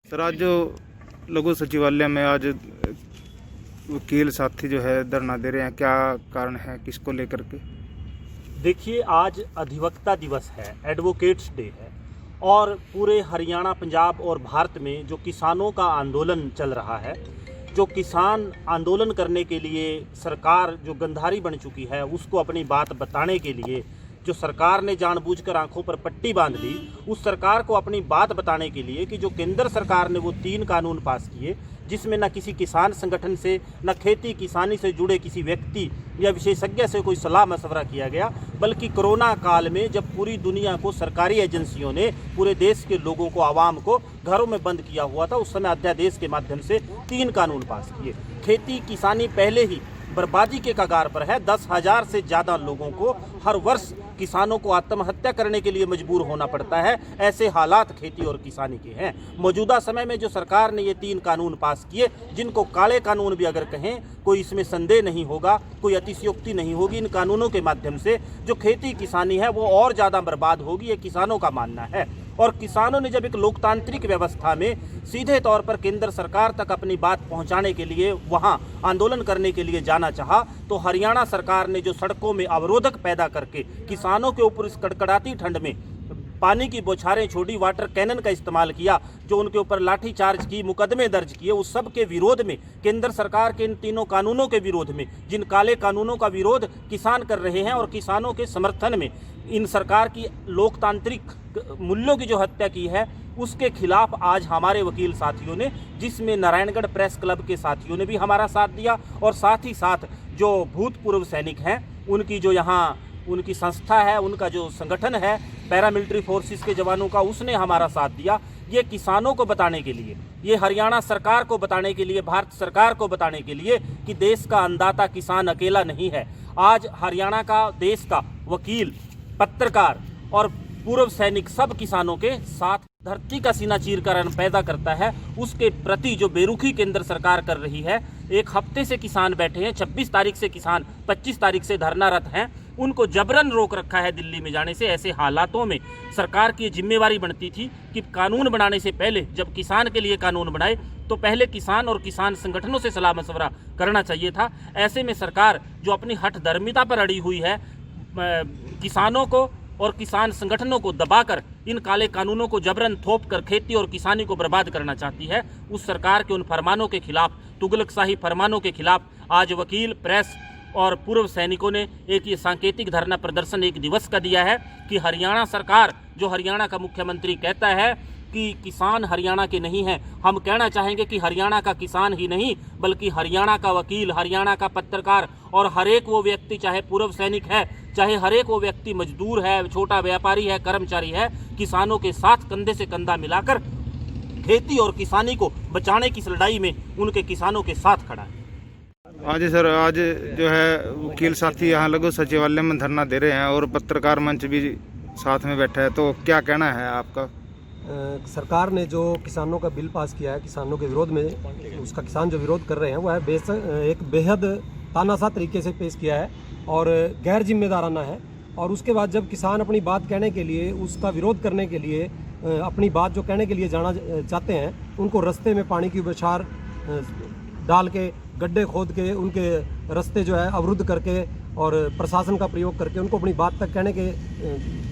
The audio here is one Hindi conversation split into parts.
सर, आज जो लघु सचिवालय में आज वकील साथी जो है धरना दे रहे हैं, क्या कारण है, किसको लेकर के? देखिए, आज अधिवक्ता दिवस है, एडवोकेट्स डे है और पूरे हरियाणा, पंजाब और भारत में जो किसानों का आंदोलन चल रहा है, जो किसान आंदोलन करने के लिए सरकार जो गंधारी बन चुकी है उसको अपनी बात बताने के लिए जो सरकार ने जानबूझकर आंखों पर पट्टी बांध ली, उस सरकार को अपनी बात बताने के लिए कि जो केंद्र सरकार ने वो 3 कानून पास किए जिसमें न किसी किसान संगठन से, न खेती किसानी से जुड़े किसी व्यक्ति या विशेषज्ञ से कोई सलाह मशवरा किया गया, बल्कि कोरोना काल में जब पूरी दुनिया को सरकारी एजेंसियों ने पूरे देश के लोगों को, आवाम को घरों में बंद किया हुआ था, उस समय अध्यादेश के माध्यम से 3 कानून पास किए। खेती किसानी पहले ही बर्बादी के कगार पर है। 10,000 से ज़्यादा लोगों को हर वर्ष किसानों को आत्महत्या करने के लिए मजबूर होना पड़ता है। ऐसे हालात खेती और किसानी के हैं। मौजूदा समय में जो सरकार ने ये 3 कानून पास किए, जिनको काले कानून भी अगर कहें, कोई इसमें संदेह नहीं होगा, कोई अतिशयोक्ति नहीं होगी। इन कानूनों के माध्यम से जो खेती किसानी है वो और ज़्यादा बर्बाद होगी, ये किसानों का मानना है। और किसानों ने जब एक लोकतांत्रिक व्यवस्था में सीधे तौर पर केंद्र सरकार तक अपनी बात पहुंचाने के लिए वहां आंदोलन करने के लिए जाना चाहा, तो हरियाणा सरकार ने जो सड़कों में अवरोधक पैदा करके किसानों के ऊपर इस कड़कड़ाती ठंड में पानी की बौछारें छोड़ी, वाटर कैनन का इस्तेमाल किया, जो उनके ऊपर लाठी चार्ज की, मुकदमे दर्ज किए, उस सब के विरोध में, केंद्र सरकार के इन 3 कानूनों के विरोध में, जिन काले कानूनों का विरोध किसान कर रहे हैं और किसानों के समर्थन में इन सरकार की लोकतांत्रिक मूल्यों की जो हत्या की है, उसके खिलाफ आज हमारे वकील साथियों ने, जिसमें नारायणगढ़ प्रेस क्लब के साथियों ने भी हमारा साथ दिया और साथ ही साथ जो भूतपूर्व सैनिक हैं उनकी जो यहाँ उनकी संस्था है, उनका जो संगठन है पैरामिलिट्री फोर्सेस के जवानों का, उसने हमारा साथ दिया। ये किसानों को बताने के लिए, ये हरियाणा सरकार को बताने के लिए, भारत सरकार को बताने के लिए कि देश का अन्नदाता किसान अकेला नहीं है। आज हरियाणा का, देश का वकील, पत्रकार और पूर्व सैनिक सब किसानों के साथ धरती का सीना चीरकर अन्न पैदा करता है। उसके प्रति जो बेरुखी केंद्र सरकार कर रही है, 1 हफ्ते से किसान बैठे हैं, 26 तारीख से किसान 25 तारीख से धरनारत हैं, उनको जबरन रोक रखा है दिल्ली में जाने से। ऐसे हालातों में सरकार की जिम्मेवारी बनती थी कि कानून बनाने से पहले, जब किसान के लिए कानून बनाए तो पहले किसान और किसान संगठनों से सलाह मशवरा करना चाहिए था। ऐसे में सरकार जो अपनी हठधर्मिता पर अड़ी हुई है, किसानों को और किसान संगठनों को दबाकर इन काले कानूनों को जबरन थोप कर खेती और किसानी को बर्बाद करना चाहती है। उस सरकार के उन फरमानों के खिलाफ, तुगलकशाही फरमानों के खिलाफ आज वकील, प्रेस और पूर्व सैनिकों ने एक ये सांकेतिक धरना प्रदर्शन 1 दिवस का दिया है कि हरियाणा सरकार, जो हरियाणा का मुख्यमंत्री कहता है कि किसान हरियाणा के नहीं हैं, हम कहना चाहेंगे कि हरियाणा का किसान ही नहीं बल्कि हरियाणा का वकील, हरियाणा का पत्रकार और हर एक वो व्यक्ति, चाहे पूर्व सैनिक है, चाहे हर एक वो व्यक्ति मजदूर है, छोटा व्यापारी है, कर्मचारी है, किसानों के साथ कंधे से कंधा मिलाकर खेती और किसानी को बचाने की इस लड़ाई में उनके किसानों के साथ खड़ा है। आज सर, आज जो है वकील साथी यहाँ लघु सचिवालय में धरना दे रहे हैं और पत्रकार मंच भी साथ में बैठा है, तो क्या कहना है आपका? सरकार ने जो किसानों का बिल पास किया है, किसानों के विरोध में, उसका किसान जो विरोध कर रहे हैं वो है एक बेहद तानाशाह तरीके से पेश किया है और गैर जिम्मेदाराना है। और उसके बाद जब किसान अपनी बात कहने के लिए, उसका विरोध करने के लिए, अपनी बात जो कहने के लिए जाना चाहते हैं, उनको रास्ते में पानी की बौछार डाल के, गड्ढे खोद के, उनके रास्ते जो है अवरुद्ध करके और प्रशासन का प्रयोग करके उनको अपनी बात तक कहने के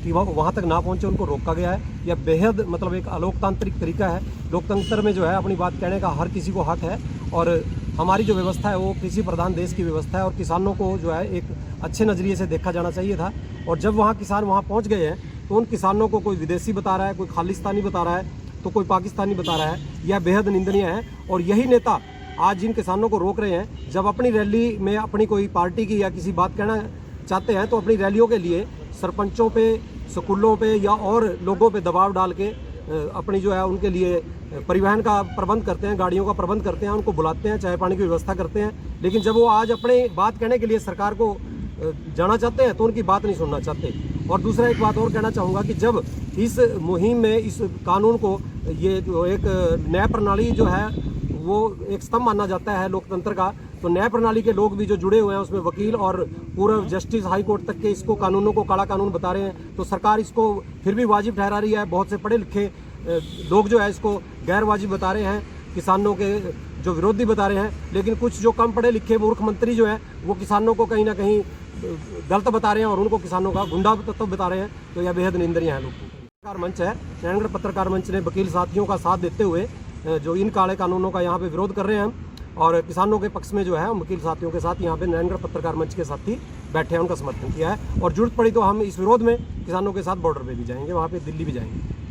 कि वहाँ तक ना पहुँचे, उनको रोका गया है। यह बेहद मतलब एक अलोकतांत्रिक तरीका है। लोकतंत्र में जो है अपनी बात कहने का हर किसी को हक है और हमारी जो व्यवस्था है वो कृषि प्रधान देश की व्यवस्था है और किसानों को जो है एक अच्छे नज़रिए से देखा जाना चाहिए था। और जब वहाँ किसान वहाँ पहुँच गए हैं तो उन किसानों को कोई विदेशी बता रहा है, कोई खालिस्तानी बता रहा है, तो कोई पाकिस्तानी बता रहा है, यह बेहद निंदनीय है। और यही नेता आज जिन किसानों को रोक रहे हैं, जब अपनी रैली में अपनी कोई पार्टी की या किसी बात कहना चाहते हैं तो अपनी रैलियों के लिए सरपंचों पे, स्कूलों पे या और लोगों पे दबाव डाल के अपनी जो है उनके लिए परिवहन का प्रबंध करते हैं, गाड़ियों का प्रबंध करते हैं, उनको बुलाते हैं, चाय पानी की व्यवस्था करते हैं। लेकिन जब वो आज अपने बात कहने के लिए सरकार को जाना चाहते हैं तो उनकी बात नहीं सुनना चाहते। और दूसरा एक बात और कहना चाहूँगा कि जब इस मुहिम में, इस कानून को, ये जो एक न्याय प्रणाली जो है वो एक स्तंभ माना जाता है लोकतंत्र का, तो न्याय प्रणाली के लोग भी जो जुड़े हुए हैं उसमें वकील और पूर्व जस्टिस हाई कोर्ट तक के इसको कानूनों को काला कानून बता रहे हैं, तो सरकार इसको फिर भी वाजिब ठहरा रही है। बहुत से पढ़े लिखे लोग जो है इसको गैरवाजिब बता रहे हैं, किसानों के जो विरोधी बता रहे हैं, लेकिन कुछ जो कम पढ़े लिखे मूर्ख मंत्री जो है वो किसानों को कहीं ना कहीं गलत बता रहे हैं और उनको किसानों का गुंडा तत्व बता रहे हैं। तो यह बेहद निंदनीय है। लोग पत्रकार मंच है, नारायणगढ़ पत्रकार मंच ने वकील साथियों का साथ देते हुए जो इन काले कानूनों का यहाँ पे विरोध कर रहे हैं और किसानों के पक्ष में जो है हम वकील साथियों के साथ यहाँ पे नारायणगढ़ पत्रकार मंच के साथी बैठे हैं, उनका समर्थन किया है और जरूरत पड़ी तो हम इस विरोध में किसानों के साथ बॉर्डर पे भी जाएंगे, वहाँ पे दिल्ली भी जाएंगे।